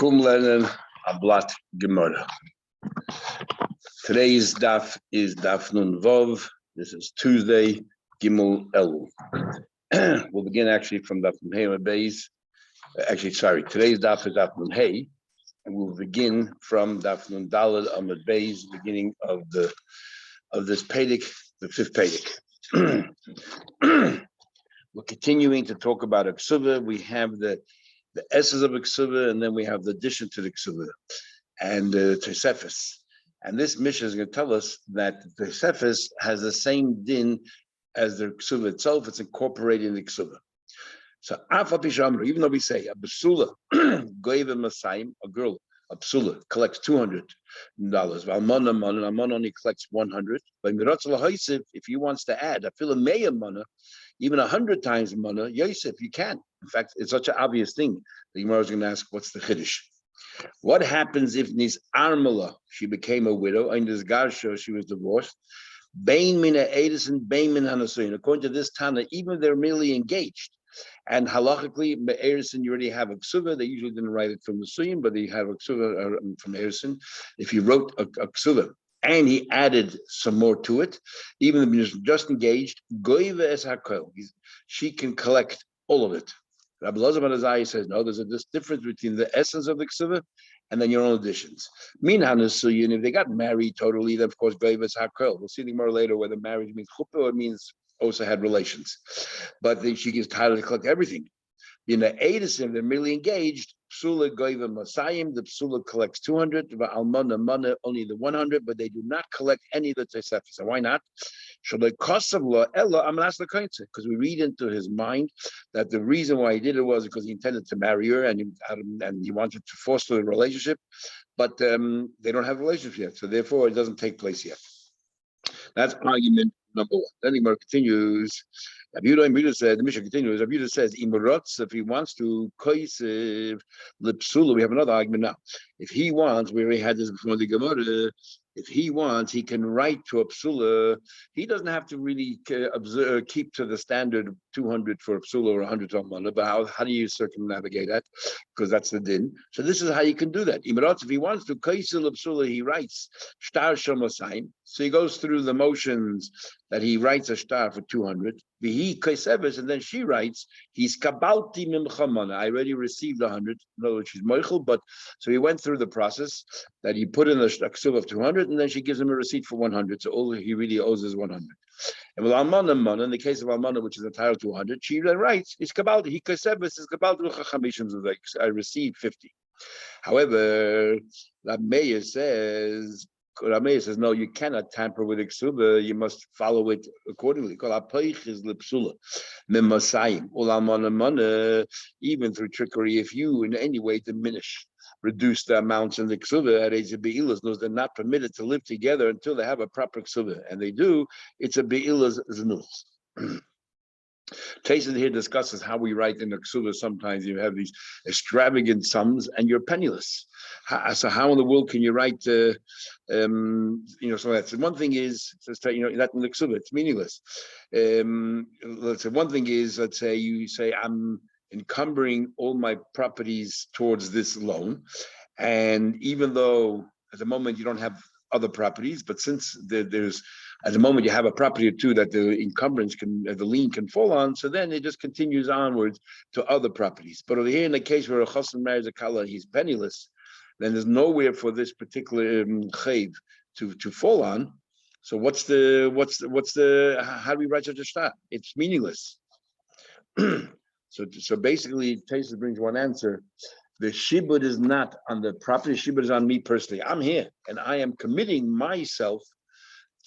Kum lernen a blatt Gemara. Today's daf is daf nun vov. This is Tuesday, Gimel Elu. We'll begin actually from daf nun hey beis. Today's daf is daf nun hey, and we'll begin from daf nun daled amud beis, beginning of this Pedic, the fifth Pedic. We're continuing to talk about a Kesuvos. We have the essence of a Kesuvos, and then we have the addition to the Kesuvos and Kesuvos. And this mission is going to tell us that the Kesuvos has the same din as the Kesuvos itself. It's incorporated in the Kesuvos. So, even though we say a basula, goyve masayim, a girl, a basula collects $200. Almana only collects 100. But if he wants to add a filameya mana, even 100 times mana, Yosef, you can. In fact, it's such an obvious thing. The Gemara is going to ask, what's the chiddush? What happens if Nis Armala, she became a widow, and Nis Garsha, she was divorced? Bain mina edison, bain min hanasuyin. According to this Tana, even if they're merely engaged, and halachically, Erison, you already have a Kesuvos. They usually didn't write it from the Suyim, but they have a Kesuvos from Erison. If he wrote a Kesuvos and he added some more to it, even if he's just engaged, goyve es hakel, she can collect all of it. Rabbi Elazar ben Azai says, no, there's this difference between the essence of the Kesuvos and then your own additions. Min hanasuyin, if they got married totally, then of course goyve es hakel. We'll see more later whether marriage means chuppah or it means also had relations, but then she gives title to collect everything. In the Edison, they're merely engaged. Psula goyva masayim, the psula collects 200. The almana mana only the 100, but they do not collect any of the Tosefos. So why not? Should the cost of law ella? I'm asking the koinse because we read into his mind that the reason why he did it was because he intended to marry her and he wanted to foster a relationship, but they don't have a relationship yet, so therefore it doesn't take place yet. That's argument number one. Then the Gemara continues. Abuda said, the Mishnah continues. Abuda says, if he wants to koisev lipsula, we have another argument now. If he wants, we already had this before the Gemara. If he wants, he can write to a psula. He doesn't have to really keep to the standard 200 for a psula or 100 for a mana. But how do you circumnavigate that? Because that's the din. So this is how you can do that. If he wants to koisev lipsula, he writes shtar shomasayim. So he goes through the motions that he writes a shtar for 200. Vihi Kesuvos, and then she writes, he's kabalti mimchamana. I already received 100. In other words, she's moichel, but so he went through the process that he put in the Kesuvos of 200, and then she gives him a receipt for 100. So all he really owes is 100. And with almana mana, in the case of almana, which is entitled to 100, she then writes, he's kabalti. He Kesuvos is kabalti l'chachamishim. I received 50. However, Rameya says, no, you cannot tamper with Kesuvos. You must follow it accordingly. Even through trickery, if you in any way reduce the amounts in the Kesuvos, they're not permitted to live together until they have a proper Kesuvos. And they do, it's a be'ilas znus. Tyson here discusses how we write in the Kesuvos. Sometimes you have these extravagant sums and you're penniless. So how in the world can you write? So that's one thing is that in the Kesuvos it's meaningless. Let's say one thing is, let's say you say I'm encumbering all my properties towards this loan, and even though at the moment you don't have other properties, but since there's at the moment you have a property or two that the encumbrance the lien can fall on, so then it just continues onwards to other properties. But over here in the case where a chassan marries a kala, he's penniless, then there's nowhere for this particular chayv to fall on. So what's the how do we write such a shtar? It's meaningless. So basically, Taisa brings one answer. The shibud is not on the property. Shibud is on me personally. I'm here, and I am committing myself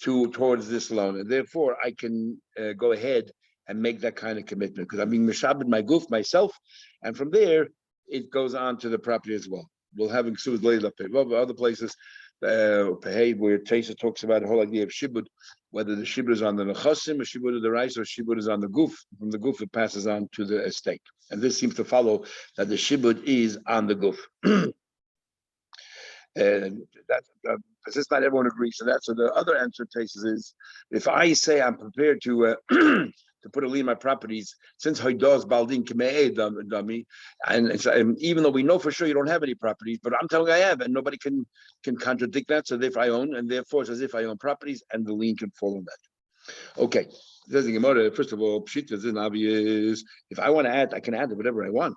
towards this loan, and therefore I can go ahead and make that kind of commitment because I'm being mishabed my goof myself, and from there it goes on to the property as well. We'll have Kesuvos later up other places where Taisa talks about the whole idea of shibud, whether the shibud is on the nechasim, or shibud of the rice, or shibud is on the goof. From the goof, it passes on to the estate, and this seems to follow that the shibud is on the goof. And that's because not everyone agrees to that. So the other answer Taisa is, if I say I'm prepared to to put a lien on my properties since Haidos Baldin Dummy, and even though we know for sure you don't have any properties, but I'm telling you I have, and nobody can contradict that. So if I own, and therefore it's as if I own properties, and the lien can fall on that. Okay, says the Gemara. First of all, Pshita is obvious. If I want to add, I can add whatever I want.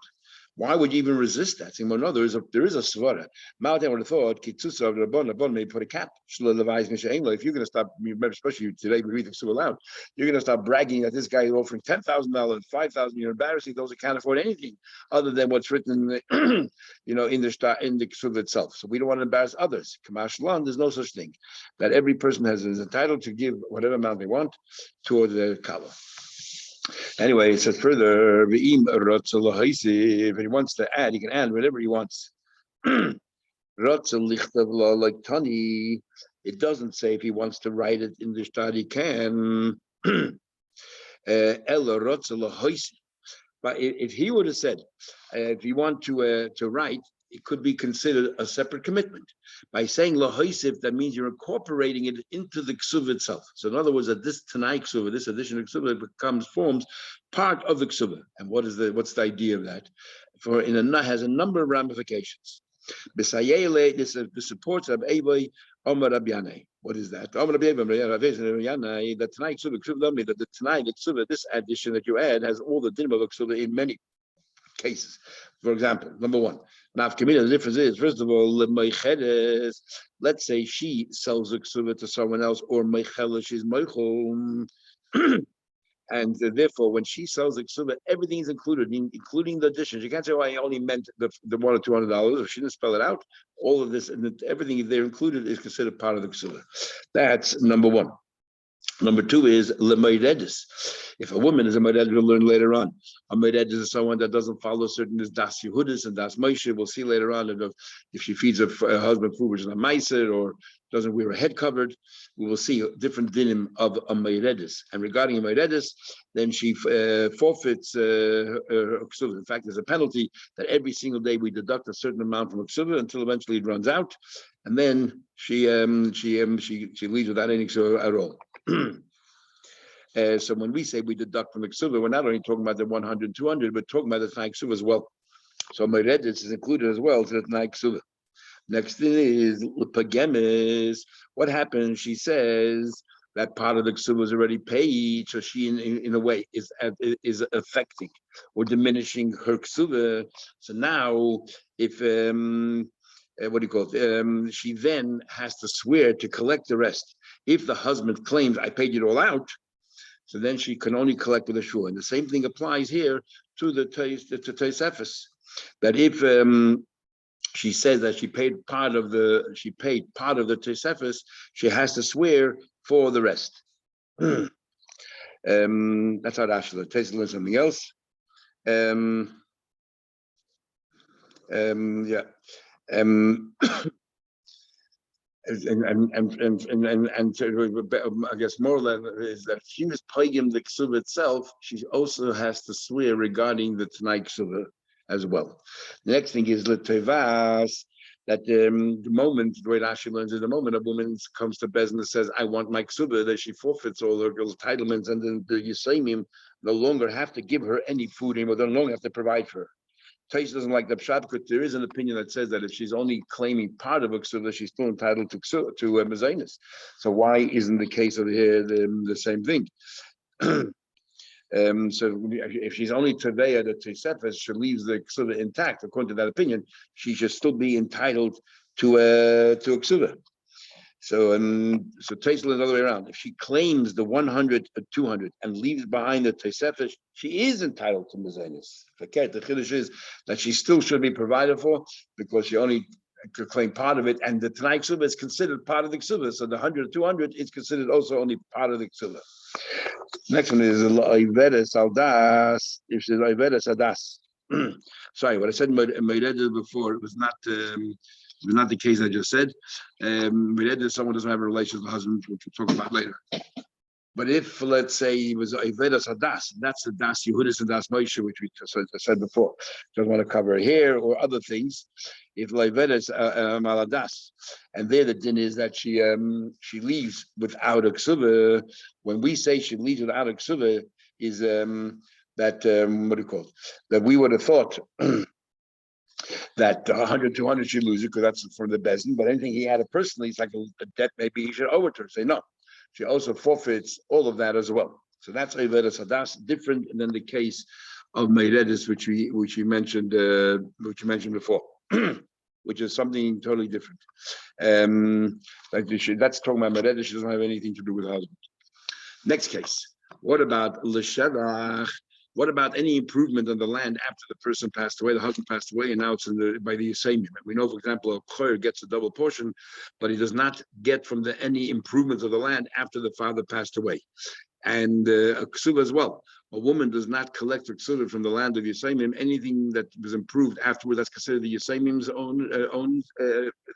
Why would you even resist that? Saying, well, no, there is a svara. Malta would have thought kitzusa of the Rabban may put a cap. If you're going to stop, especially today, we read the Ksuba aloud, you're going to start bragging that this guy is offering $10,000, $5,000. You're embarrassing those that can't afford anything other than what's written in the, in the Ksuba itself. So we don't want to embarrass others. Kamashlan, there's no such thing. That every person is entitled to give whatever amount they want toward the kala. Anyway, it says further, if he wants to add, he can add whatever he wants. Like Tani, it doesn't say if he wants to write it in the shtad, he can. But if he would have said, if you want to write, it could be considered a separate commitment. By saying lahoisif, that means you're incorporating it into the ksuva itself. So in other words, that this tanai ksuva, this addition of ksuva, forms part of the ksuva. And what's the idea of that? Has a number of ramifications. This supports Rab Eibai Omar Rabiane. What is that? The tanai ksuva, that the tanai ksuva, this addition that you add, has all the din of ksuva in many cases. For example, number one, the difference is, first of all, let's say she sells a ksuva to someone else, or meicheles is meichel, and therefore, when she sells a ksuva, everything is included, including the additions. You can't say, "Oh, I only meant the $1 or $200." If she didn't spell it out, all of this and everything there included is considered part of the ksuva. That's number one. Number two is lemoiredis. If a woman is a moired, we'll learn later on. A moired is someone that doesn't follow certain das Yehudis and das Moshe. We'll see later on if she feeds a husband food which is not meiser or doesn't wear a head covered. We will see different dinim of a moiredis. And regarding a moiredis, then she forfeits her ksuva. In fact, there's a penalty that every single day we deduct a certain amount from a ksuva until eventually it runs out, and then she leaves without any ksuva at all. So when we say we deduct from the ksuva, we're not only talking about the 100, 200, but talking about the tanai ksuva as well. So meredis is included as well to the tanai ksuva. Next thing is lepagemis. What happens? She says that part of the ksuva is already paid, so she, in a way, is affecting or diminishing her ksuva. So now, if she then has to swear to collect the rest. If the husband claims, I paid it all out, so then she can only collect with a shua. And the same thing applies here to the Tosefes. That if she says that she paid part of the Tosefes, she has to swear for the rest. That's how Rashi learns. Tosefes learns something else. And I guess more than is that she was paying the ksuva itself, she also has to swear regarding the tanai ksuva as well. The next thing is letevas, that the moment, the way Rashi learns is the moment a woman comes to Bezin and says, I want my ksuba, that she forfeits all her entitlements, and then the Yisraelim no longer have to give her any food anymore, they no longer have to provide for her. Taish doesn't like the pshat, because there is an opinion that says that if she's only claiming part of a ksuba, she's still entitled to mezainis. So why isn't the case over here the same thing? So if she's only Teveya the Tosefes, she leaves the ksuba intact. According to that opinion, she should still be entitled to a ksuba. So Tosefes the other way around. If she claims the 100 or 200 and leaves behind the Tosefes, she is entitled to mezainis. The chiddush is that she still should be provided for because she only could claim part of it, and the tanai ksuba is considered part of the ksuba. So the 100 or 200 is considered also only part of the ksuba. Next one is Iveres Aldas. If she's Iveres Adas. Sorry, what I said in my before, it was not the case I just said. Someone doesn't have a relationship with the husband, which we'll talk about later. But if, let's say, it was Iveres Adas, that's the Das Yehudis and Das Moshe, which we said before. Doesn't want to cover here or other things. If Iveres Maladas, and there the din is that she leaves without a ksuba. When we say she leaves without a ksuba, is that what do you call it? That we would have thought that 100, 200 should lose it because that's from the bezin. But anything he had personally, it's like a debt. Maybe he should owe it to her. Say no. She also forfeits all of that as well. So that's Eiveres Hadas, different than the case of Meiredis, which we mentioned before, which is something totally different. That's talking about Meiredis. She doesn't have anything to do with her husband. Next case. What about L'Shevach? What about any improvement on the land after the person passed away, the husband passed away, and now it's by the Yisayim? We know, for example, a Choyer gets a double portion, but he does not get from any improvements of the land after the father passed away. And a Ksuva as well. A woman does not collect a Ksuva from the land of Yisayim. Anything that was improved afterwards, that's considered the Yisayim's own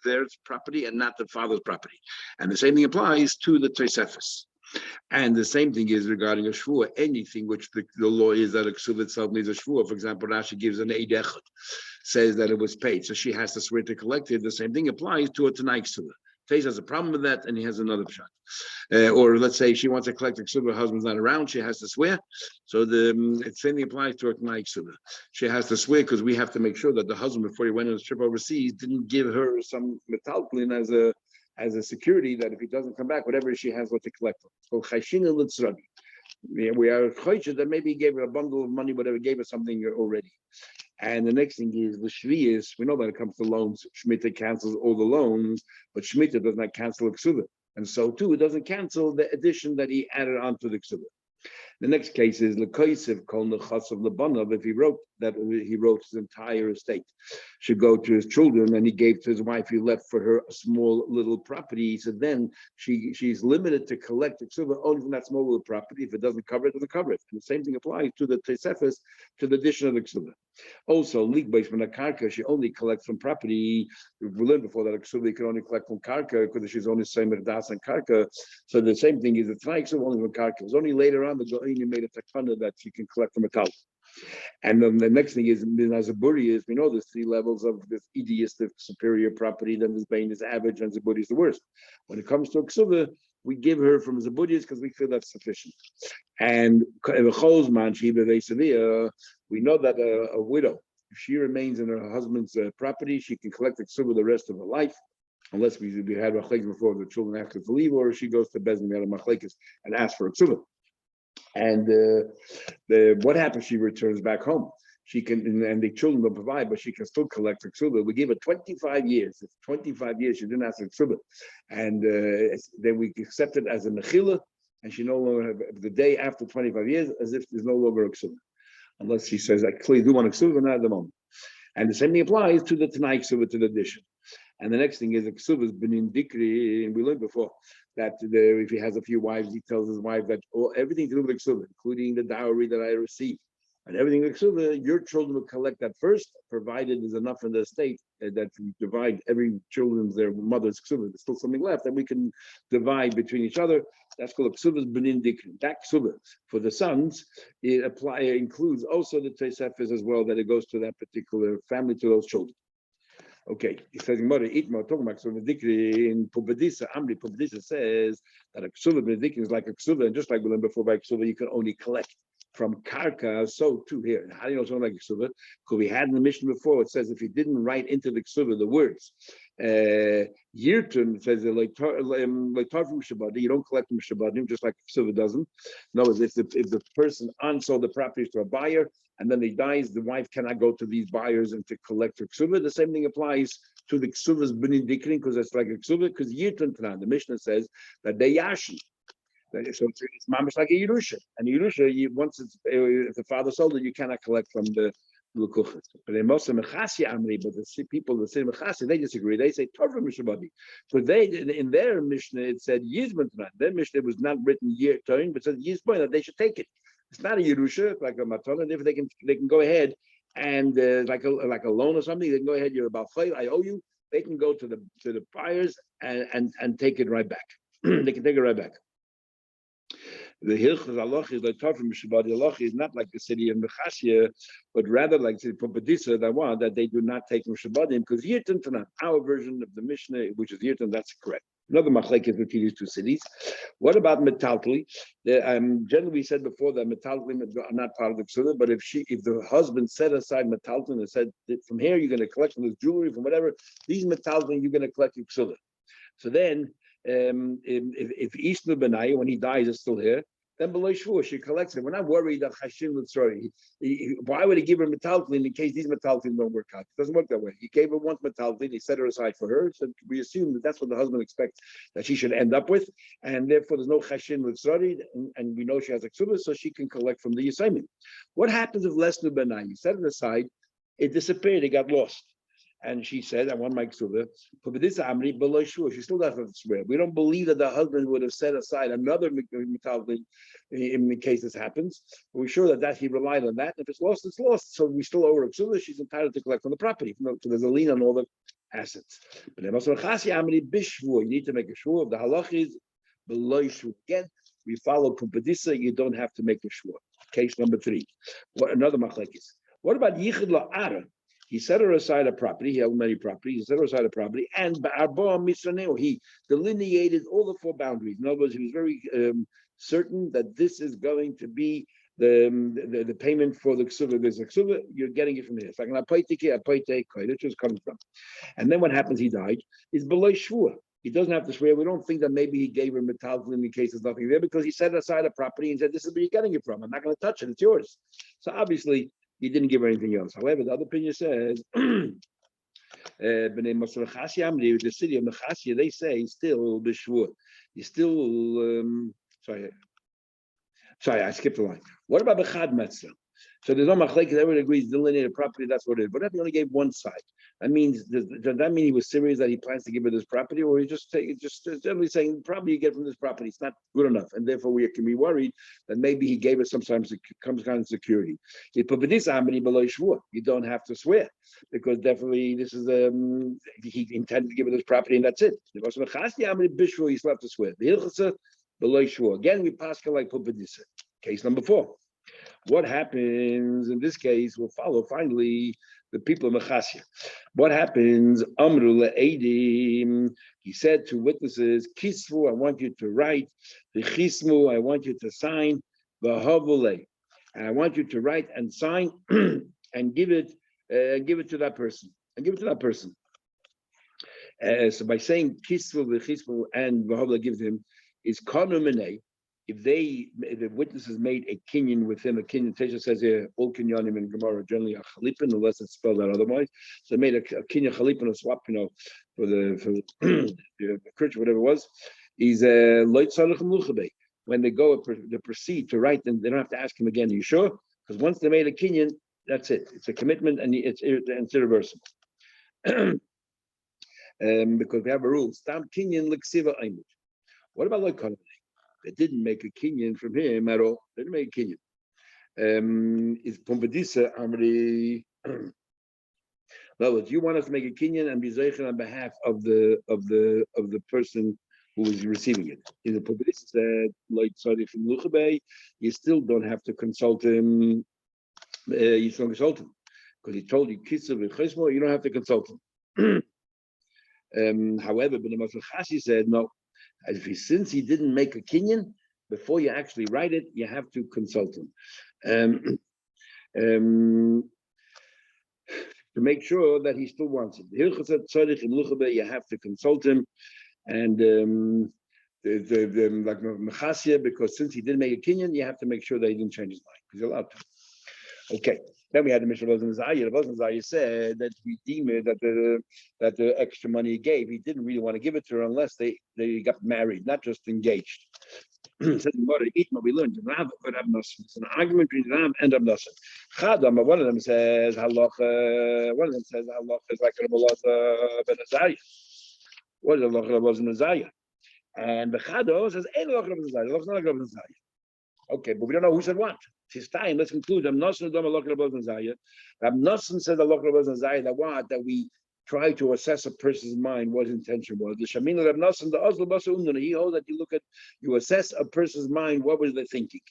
their property and not the father's property. And the same thing applies to the Tosefos. And the same thing is regarding a shvua. Anything which the law is that a ksuva itself needs a shvua. For example, Rashi gives an eid echad, says that it was paid, so she has to swear to collect it. The same thing applies to a tanai ksuva. Teish has a problem with that, and he has another shot. Or let's say she wants to collect a ksuva, her husband's not around, she has to swear. So the same thing applies to a tanai ksuva. She has to swear because we have to make sure that the husband, before he went on his trip overseas, didn't give her some metalklin as a security that if he doesn't come back, whatever she has, what to collect. So we are choished that maybe he gave her a bundle of money, whatever, gave her something already. And the next thing is the shviyas. We know that it comes to loans, Shemitah cancels all the loans, but Shemitah does not cancel a ksuva. And so too, it doesn't cancel the addition that he added onto the ksuva. The next case is Lekoisev Kol Nechas of Labanov. If he wrote his entire estate should go to his children, and he gave to his wife, he left for her a small little property. He said then she's limited to collect the ksuva only from that small little property. If it doesn't cover it, doesn't cover it. And the same thing applies to the Tosefos, to the addition of the ksuva. Also, Ligbeis from the karka, she only collects from property. We learned before that a ksuva you can only collect from karka because she's only seimer das and karka. So the same thing is the tanai ksuva only from karka. It was only later on the Goini made a takana that you can collect from a tal. And then the next thing is Zaburi is we know there's 3 levels of this ideistic superior property. Then this Bain is average, and Zaburi is the worst. When it comes to a ksuva, we give her from Zaburis because we feel that's sufficient. And we know that a widow, if she remains in her husband's property, she can collect the ksuva the rest of her life, unless we had machlekes before the children have to leave, or she goes to Bezin machlekes and asks for a ksuva. And what happens? She returns back home. She can, and the children don't provide, but she can still collect her ksuba. We give her 25 years. It's 25 years she didn't ask her ksuba, and then we accept it as a mechila, and she no longer the day after 25 years as if there's no longer a ksuba, unless she says I clearly do want a ksuba, not at the moment. And the same thing applies to the tanai ksuba, to the addition. And the next thing is the ksuba has been in dikri, and we learned before that if he has a few wives, he tells his wife that everything to do with ksuba, including the dowry that I received, and everything with ksuba, your children will collect that first, provided there's enough in the estate that we divide every children's their mother's ksuba. There's still something left that we can divide between each other. That's called ksuba's benin dikri. That ksuba for the sons includes also the tosefos as well, that it goes to that particular family, to those children. Okay, it says Gemara Itma talking about ksuva dikri in Pumbedisa. Amri Pumbedisa says that a ksuva benedikri is like a ksuva, and just like we learned before by ksuva, you can only collect from karka. So too here. How do you know something like ksuva? Because we had in the mission before, it says if you didn't write into the ksuva the words Yirtun, says like from Shabbat, you don't collect from Shabbat, just like ksuva doesn't. No, if the person unsold the properties to a buyer, and then he dies, the wife cannot go to these buyers and to collect her ksuva. The same thing applies to the ksuva's benin dikrin, because it's like a ksuva, because Yirtun Tanan, the Mishnah says that they yashi. So it's mamish like a Yerusha. And Yerusha, once if the father sold it, you cannot collect from the lukuchas. But in most of Mechasi Amri, but the people that say Mechasi, they disagree. They say Torah Mishabadi. But they, in their Mishnah, it said Yizman Tanan. Their Mishnah was not written Yirtun, but said Yizman, that they should take it. It's not a Yerusha, like a Matana. If they can go ahead and like a loan or something, they can go ahead. You're about five, I owe you. They can go to the buyers and take it right back. They can take it right back. The Hilchas Allah is like Torah Mishabadi. Allah is not like the city of Mechasya, but rather like the Pumbedisa that they do not take Mishabadim, because Yirtan Tanan, our version of the Mishnah, which is Yirtan, that's correct. Another machlekes between these two cities. What about metaltli? Generally, we said before that metaltli are not part of the ksula, but if the husband set aside metaltli and said that from here you're going to collect from this jewelry, from whatever, these metaltli you're going to collect your ksula. So then, if Ishnu Benai, when he dies, is still here, then below shvur she collects it. We're not worried that Hashim would sorry. Why would he give her metaltlin in case these metaltlin don't work out? It doesn't work that way. He gave her once metaltlin, he set her aside for her. So we assume that that's what the husband expects that she should end up with, and therefore there's no Hashim with sorry, and we know she has a ksubah, so she can collect from the assignment. What happens if Lesnu Benai? You set it aside, it disappeared, it got lost. And she said, I want my ksubah. But this amri below shvur, she still doesn't have to swear. We don't believe that the husband would have set aside another metaltlin in case this happens. We're sure that he relied on that. If it's lost, it's lost. So we still owe her a ksubah. She's entitled to collect from the property. So there's a lien on all the assets. But then also chasi amri bishvur. You need to make a shvur. The halach is below shvur. Again, we follow kumpadisa. You don't have to make a shvur. Case number 3. What another machlekes? What about yichud la'ara? He set her aside a property. He held many properties. He set her aside a property, and he delineated all the 4 boundaries. In other words, he was very certain that this is going to be the payment for the ksuvah. There's a ksuvah, you're getting it from here. It's like an apaitike, which is coming from. And then what happens? He died. It's below shvur. He doesn't have to swear. We don't think that maybe he gave her metaltlin in case there's nothing there, because he set aside a property and said, "This is where you're getting it from. I'm not going to touch it. It's yours." So obviously, he didn't give her anything else. However, the other opinion says, the city of Mechasya, they say still b'shvur. You still, sorry, I skipped a line. What about b'chad metzah? So there's no machlekes. Everyone agrees delineated property. That's what it is. But if he only gave one side, that means does that mean he was serious that he plans to give her this property, or he just generally saying probably you get from this property, it's not good enough, and therefore we can be worried that maybe he gave her some kind of security. You don't have to swear, because definitely this is he intended to give her this property and that's it. You still have to swear. Again, we pass like pupadisa. Case number 4. What happens in this case? We'll follow finally the people of Mechasya. What happens? Amru le'edim. He said to witnesses, Kisvu, I want you to write. V'chismu, I want you to sign. V'havule, and I want you to write and sign and give it to that person. So by saying Kisvu, v'chismu, and v'havule gives him is kanumene. If the witnesses made a kinyan with him, a kinyan, Tesha says here, all kinyanim in Gemara generally are chalipin, unless it's spelled out otherwise. So they made a kinyan chalipin, a swap, for the church, whatever it was. Is when they go, they proceed to write, then they don't have to ask him again. Are you sure? Because once they made a kinyan, that's it. It's a commitment, and it's irreversible. Because we have a rule. Stam kinyan l'ksiva aimut. What about like they didn't make a kinyan from him at all. They didn't make a kinyan. Is Pombedisa Amri? Well, if you want us to make a kinyan and be zeichen on behalf of the person who is receiving it, in the Pombedisa said, like sorry from Luchabe, you still don't have to consult him. You still consult him because he told you kisser v'chesmo. You don't have to consult him. However, Ben Chasi said no. Since he didn't make a kinyan, before you actually write it, you have to consult him to make sure that he still wants it. You have to consult him, and like Mechasya, because since he didn't make a kinyan, you have to make sure that he didn't change his mind. He's allowed to. Okay. Then we had the Mishnah Bazan Zayah. The Bazan Zayah said that we deem it that the extra money he gave, he didn't really want to give it to her unless they got married, not just engaged. We learned Rav or Rav Nosson. It's an argument between Rav and Rav Nosson. Chadam, one of them says halacha. One of them says halacha is like Rav Elazar ben Azariah. What is halacha Rav Elazar ben Azariah? And the Chado says ain't halacha Rav Azariah. Halacha not like Rav Azariah. Okay, but we don't know who said what. His time. Let's conclude. Rav Nosson don't halacha Rav Azariah. Rav Nosson said halacha Rav Azariah that we try to assess a person's mind, what his intention was. The Shamin Rav Nosson, the Oslo Basa Umdana, he holds that you assess a person's mind, what was they thinking.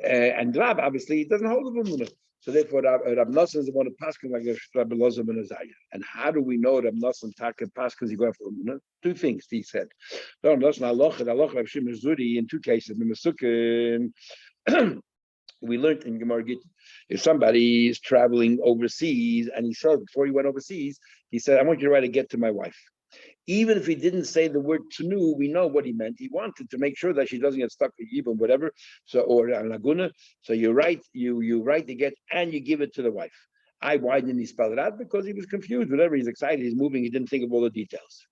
And Rab, obviously, he doesn't hold the Umdana. So therefore, Rab Nosson is the one who passes like Rabbi Elazar ben Azariah. And how do we know Rab Nosson Taka passes? He go after two things. He said, "No, Nosson Allah Rab Shimon Zuri in two cases. We learned in Gemara Gittin, if somebody is traveling overseas and he said before he went overseas, he said, "I want you to write a get to my wife." Even if he didn't say the word tenu, we know what he meant. He wanted to make sure that she doesn't get stuck with Yibum, whatever. So or laguna. So you write the get and you give it to the wife. Why didn't he spell it out? Because he was confused. Whatever, he's excited, he's moving, he didn't think of all the details.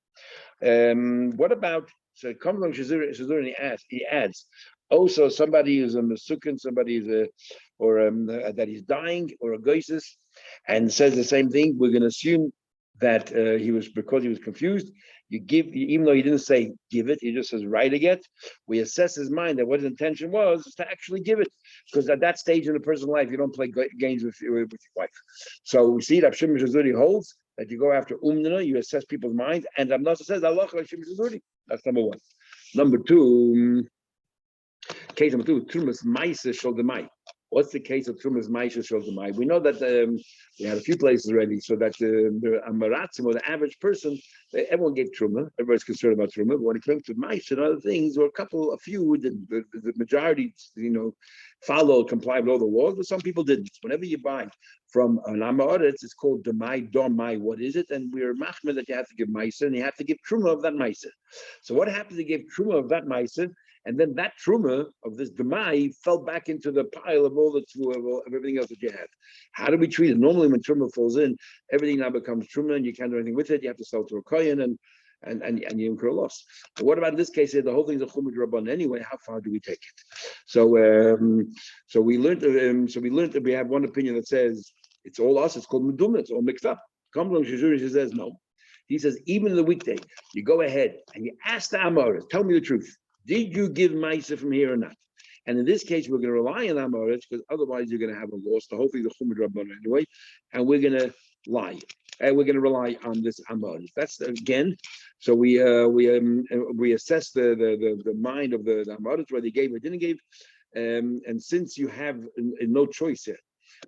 What about so it comes along Shazur and he adds also somebody who's a Masukin, somebody is that he's dying or a goisis, and says the same thing. We're going to assume that he was because he was confused. You give, even though he didn't say give it, he just says write a get. We assess his mind that what his intention was is to actually give it, because at that stage in a person's life, you don't play games with your wife. So we see that Shimon Shazuri holds that you go after umnana, you assess people's minds, and Rav Nosson says Allah Shimon Shazuri. That's number one. Number two, case number two, Trumas Maisa Sholdemai. What's the case of Trumas Maisa Sholdemai? We know that we had a few places already, so that the Amaratzim, or the average person, everyone gave Truma. Everybody's concerned about Truma. But when it comes to Maisa and other things, there were a few, the majority, followed, complied with all the laws, but some people didn't. Whenever you buy from an Amaretz, it's called Demai Domai. What is it? And we're machmir that you have to give Maisa, and you have to give Truma of that Maisa. So what happens to give Truma of that Maisa? And then that truma of this demai fell back into the pile of all of everything else that you have. How do we treat it? Normally, when truma falls in, everything now becomes truma, and you can't do anything with it. You have to sell to a kohen, and you incur a loss. But what about in this case? The whole thing's a chumud rabban anyway. How far do we take it? So we learned. So we learned that we have one opinion that says it's all us. It's called meduma. It's all mixed up. Kamlon Shizuri says no. He says even in the weekday, you go ahead and you ask the Amoris, tell me the truth. Did you give Maisa from here or not? And in this case, we're going to rely on Amoritz, because otherwise you're going to have a loss. So hopefully the Chumud Rabban anyway, and we're going to lie. And we're going to rely on this Amoritz. That's again. So we assess the mind of the Amoritz, whether he gave or didn't give. And since you have no choice here,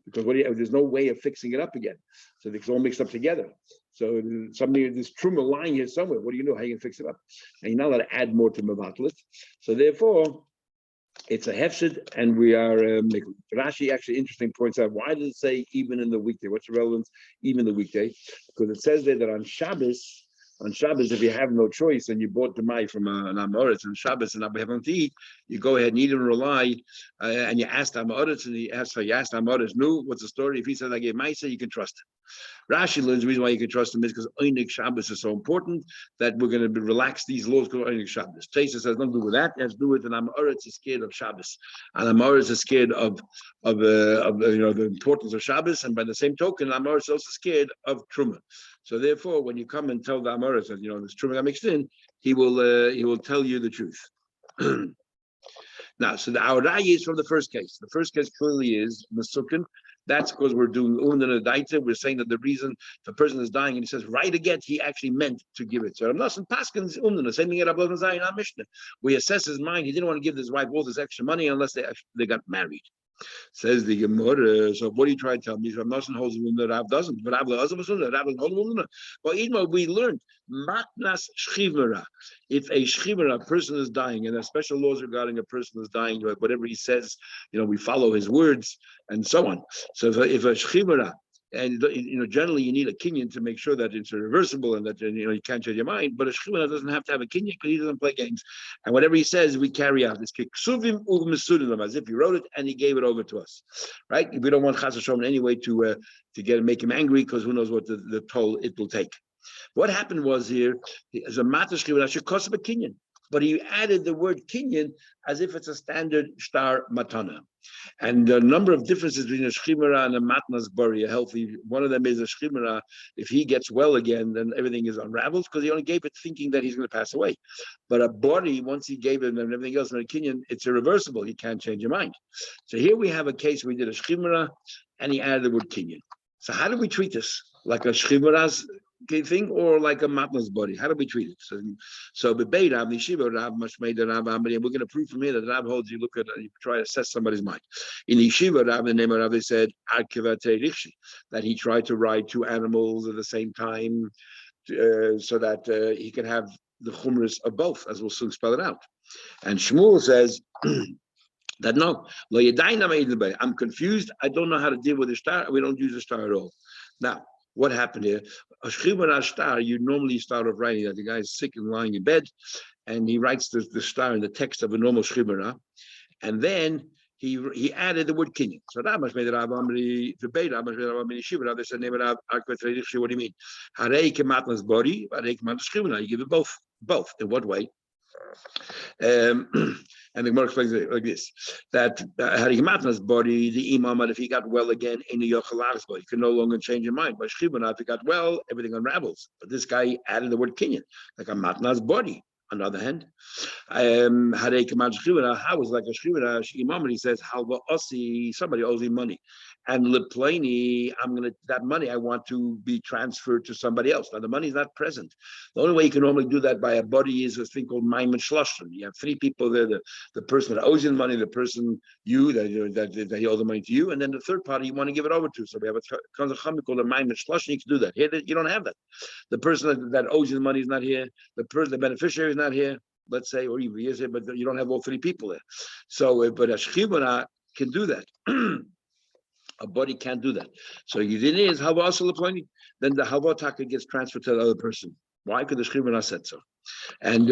because there's no way of fixing it up again, so it's all mixed up together. So this truma lying here somewhere. What do you know? How you can fix it up? And you're not allowed to add more to mevatlet. So therefore, it's a hefsid, and we are. Rashi actually interesting points out, why does it say even in the weekday? What's the relevance even in the weekday? Because it says there that on Shabbos, if you have no choice and you bought the mai from an Amoritz on Shabbos and we haven't to eat, you go ahead and eat and rely, and you ask Amoritz, and you ask Amoritz, no, what's the story? If he says I gave Maisa, you can trust him. Rashi learns the reason why you can trust him is because Einik Shabbos is so important that we're going to relax these laws because Einik Shabbos. Taisa says nothing to do with that. It has to do with an Amoritz is scared of Shabbos, and Amoritz is scared of the importance of Shabbos, and by the same token, Amoritz is also scared of Truma. So therefore, when you come and tell the Amoritz that this Truma got mixed in, he will tell you the truth. Now, so our raya is from the first case. The first case clearly is Masukin. That's because we're doing Umdan Adaita. We're saying that the reason the person is dying and he says, write a get, he actually meant to give it. So I'm not Paskin's Umdan, the same thing at Rabbi Zayin on Mishnah. We assess his mind. He didn't want to give his wife all this extra money unless they got married. Says the Gemara. So what are you trying to tell me? So Nosson holds the Umdan, Rav doesn't. But Rav doesn't hold the Umdan. Well, we learned Matnas Shchivera. If a Shchivera, person is dying, and there are special laws regarding a person who's dying, whatever he says, we follow his words and so on. So if a Shchivera, and generally you need a kinyan to make sure that it's reversible and that you can't change your mind. But a shchivana doesn't have to have a kinyan because he doesn't play games. And whatever he says, we carry out. It's kesuvim u'mesudim, as if he wrote it and he gave it over to us, right? We don't want Chas V'Shalom in any way to make him angry, because who knows what the toll it will take. What happened was here, as a matter shchivana should cost him a kinyan, but he added the word kinyan as if it's a standard star matana. And the number of differences between a shchimera and a matnas bari, a healthy, one of them is a shchimera, if he gets well again, then everything is unraveled because he only gave it thinking that he's going to pass away. But a bari, once he gave it and everything else in a kinyan, it's irreversible. He can't change your mind. So here we have a case where we did a shchimera and he added the word kinyan. So how do we treat this? Like a shchimera's thing, or like a matnas body? How do we treat it? So Bebei Rav Yeshiva Rav Mashmei the Rav Amri, and we're going to prove from here that Rav holds you look at you try to assess somebody's mind. In Yeshiva Rav, the name of Rav, they said that he tried to ride two animals at the same time, so that he can have the chumras of both, as we'll soon spell it out. And Shmuel says that no, I'm confused. I don't know how to deal with the star. We don't use the star at all. Now, what happened here? A shchibana star, you normally start off writing that the guy is sick and lying in bed, and he writes the star in the text of a normal shchibana, and then he added the word kinyan. So that must be the Rav Amri verbatim. That must be the Rav Amri Yeshiva. They said name it Rav Arkvet. What do you mean? Harei kematnas body, harei kematnas shchibana. You give it both. Both. In what way? And the Gemara explains it like this: that Harimatna's body, the imam, if he got well again, in the Yochalach's body, he can no longer change your mind. But Shchibana, if he got well, everything unravels. But this guy added the word kinyan, like a matna's body. On the other hand, how is like a shchibana? Imam, he says, halva osi, somebody owes him money, and leplani, that money I want to be transferred to somebody else. Now the money is not present. The only way you can normally do that by a body is a thing called maimed shloshim. You have three people there: the person that owes you the money, the person that he owes the money to you, and then the third party you want to give it over to. So we have a chacham called a maimed shloshim. You can do that. Here you don't have that. The person that owes you the money is not here. The beneficiary is not here. Let's say, or even he is here, but you don't have all three people there. So, but a shchibana can do that. A body can't do that. So you didn't is halva asal leplani. Then the halva taka gets transferred to the other person. Why? Because the shchibana said so. And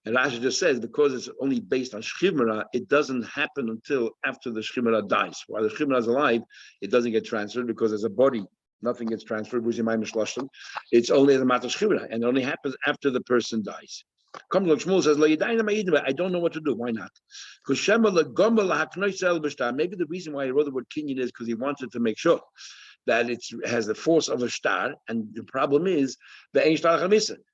Rashi just says because it's only based on shchibana, it doesn't happen until after the shchibana dies. While the shchibana is alive, it doesn't get transferred because as a body, nothing gets transferred. It's only as a matter of shchibana, and it only happens after the person dies. Comes like Shmuel says, I don't know what to do. Why not? Because maybe the reason why he wrote the word kinyan is because he wanted to make sure that it has the force of a star. And the problem is the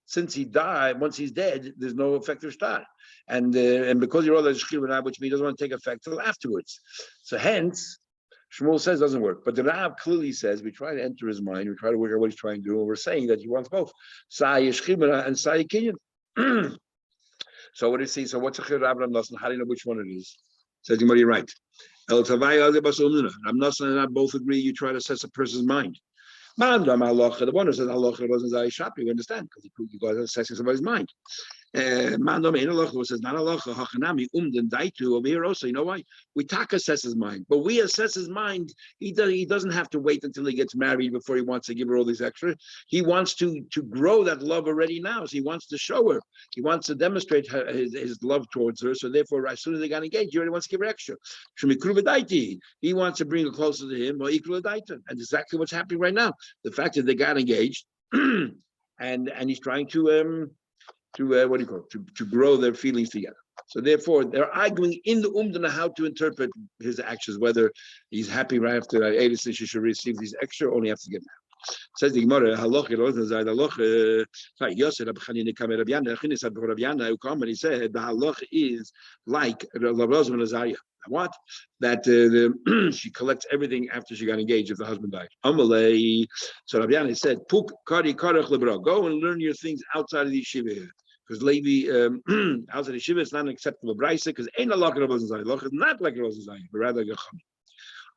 since he died, once he's dead, there's no effective star. And because he wrote that shchibana, which means he doesn't want to take effect till afterwards. So hence, Shmuel says doesn't work, but the Rav clearly says we try to enter his mind, we try to work out what he's trying to do, and we're saying that he wants both, Sai Shchibana and Sai Kinyan. So what do you see? So what's a Chir Rav Nassan? How do you know which one it is? Says you're right. El Tavai Rav Nassan and I both agree. You try to assess a person's mind. The one who says halacha wasn't Zay Shapi, we understand because he goes assessing somebody's mind. Man says not halacha hachanami daitu over here also. You know why? We assess his mind, but we assess his mind. He doesn't have to wait until he gets married before he wants to give her all these extra. He wants to grow that love already now. So he wants to show her. He wants to demonstrate his love towards her. So therefore, as soon as they got engaged, he already wants to give her extra. He wants to bring her closer to him, and exactly what's happening right now. The fact that they got engaged, and he's trying to grow their feelings together. So therefore, they're arguing in the umdana how to interpret his actions, whether he's happy right after Edith says she should receive these extra, only have to get married. Says the Gemara, halacha Yosef Rabchani Nekamer Rabiana, Chinis Rabiana, who come and he said the halacha is like Rabbi Azariah. What? That she collects everything after she got engaged if the husband died. Amalei. So Rabbi said, "Puk kari karach lebra. Go and learn your things outside of the yeshiva, because Levi outside the yeshiva is not an acceptable brayse because ain't a loch of Rabbi Loch is not like Rabbi Zayim, but rather like a chum."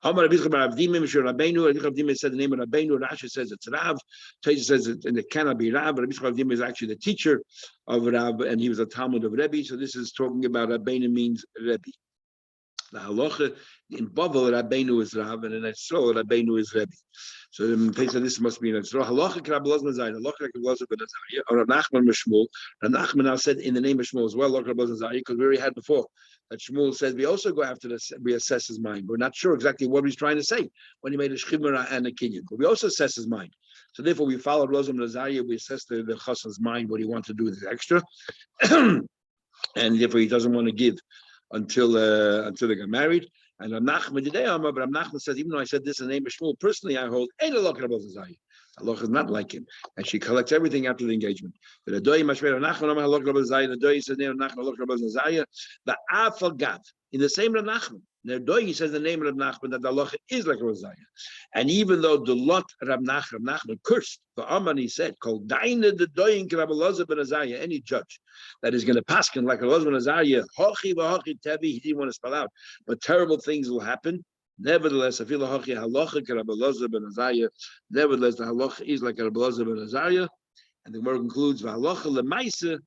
Amar Rabbi Rabdinim Rabbeinu. Rabdinim said the name of Rabbeinu. Rashi says it's Rav. Taisa says it cannot be Rav. Rabbi Rabdinim is actually the teacher of Rav, and he was a Talmud of Rebbe. So this is talking about Rabbeinu means Rebbe. The halacha in Bavel Rabbeinu is Rav, and in Etzro Rabbeinu is Rebbe. So this must be in Etzro. Halacha Rabbeinu Nazariah. Halacha Rabbeinu Nazariah. Or Rav Nachman Shmuel. Rav Nachman now said in the name of Shmuel as well. Halacha Rabbeinu Nazariah, because we already had before that Shmuel says we also go after this. We assess his mind. We're not sure exactly what he's trying to say when he made a shchibara and a kinyan, but we also assess his mind. So therefore, we follow Rabbeinu Nazariah. We assess the chassan's mind, what he wants to do with his extra, and therefore he doesn't want to give until they got married. And Rav Nachman but Rav Nachman says, even though I said this in the name of Shmuel, personally I hold ain't a loch Rabbi Zayim. Allah is not like him, and she collects everything after the engagement. But Adoy Mashmer Rav Nachman Rav Nachman says Rav Nachman Rabbi Zayim. The Afagav in the same Rav Nachman. He says the name of Rab Nachman that the halacha is like a Razaya. And even though the lot Rab Nachman cursed, the Aman he said, called Daina the Doyin Rab Elazar ben Azariah, any judge that is going to paskin like Elazar ben Azariah, Hochi v'Hochi Tevi, he didn't want to spell out, but terrible things will happen. Nevertheless, I feel Hochi halacha Rab Elazar ben Azariah. Nevertheless, the halacha is like Rab Elazar ben Azariah, and the Gemara concludes v'halacha lemaisa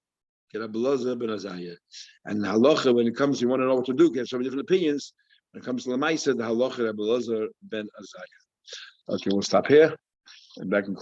Rab Elazar ben Azariah. And the halacha, when it comes, you want to know what to do, you have so many different opinions. When it comes to Lamaisa, the halacha Rab Elazar ben Azariah. Okay, we'll stop here and back in